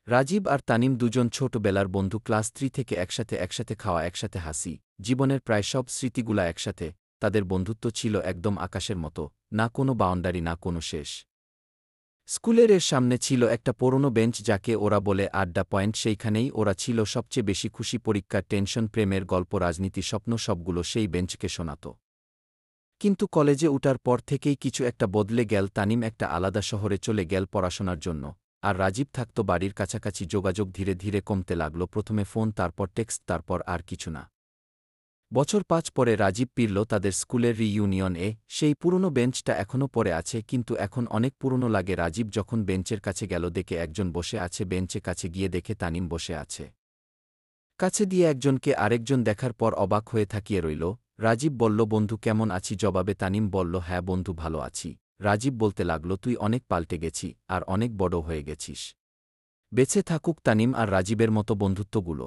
রাজীব আর তানিম দুজন ছোটবেলার বন্ধু, ক্লাস 3 থেকে একসাথে খাওয়া, একসাথে হাসি, জীবনের প্রায় সব স্মৃতিগুলা একসাথে। তাদের বন্ধুত্ব ছিল একদম আকাশের মতো, না কোনো বাউন্ডারি, না কোনো শেষ। স্কুলের এর সামনে ছিল একটা পুরনো বেঞ্চ, যাকে ওরা বলে আড্ডা পয়েন্ট। সেইখানেই ওরা ছিল সবচেয়ে বেশি খুশি। পরীক্ষার টেনশন, প্রেমের গল্প, রাজনীতি, স্বপ্ন, সবগুলো সেই বেঞ্চকে শোনাত। কিন্তু কলেজে উঠার পর থেকেই কিছু একটা বদলে গেল। তানিম একটা আলাদা শহরে চলে গেল পড়াশোনার জন্য, আর রাজীব থাকত বাড়ির কাছাকাছি। যোগাযোগ ধীরে ধীরে কমতে লাগল, প্রথমে ফোন, তারপর টেক্সট, তারপর আর কিছু না। বছর 5 পরে রাজীব ফিরল তাদের স্কুলের রিইউনিয়ন-এ। সেই পুরনো বেঞ্চটা এখনও পড়ে আছে, কিন্তু এখন অনেক পুরনো লাগে। রাজীব যখন বেঞ্চের কাছে গেল, দেখে একজন বসে আছে বেঞ্চে। কাছে গিয়ে দেখে তানিম বসে আছে। কাছে দিয়ে একজনকে আরেকজন দেখার পর অবাক হয়ে তাকিয়ে রইল। রাজীব বলল, বন্ধু কেমন আছি? জবাবে তানিম বলল, হ্যাঁ বন্ধু, ভালো আছি। রাজীব বলতে লাগল, তুই অনেক পাল্টে গেছি, আর অনেক বড় হয়ে গেছিস। বেঁচে থাকুক তানিম আর রাজীবের মতো বন্ধুত্বগুলো।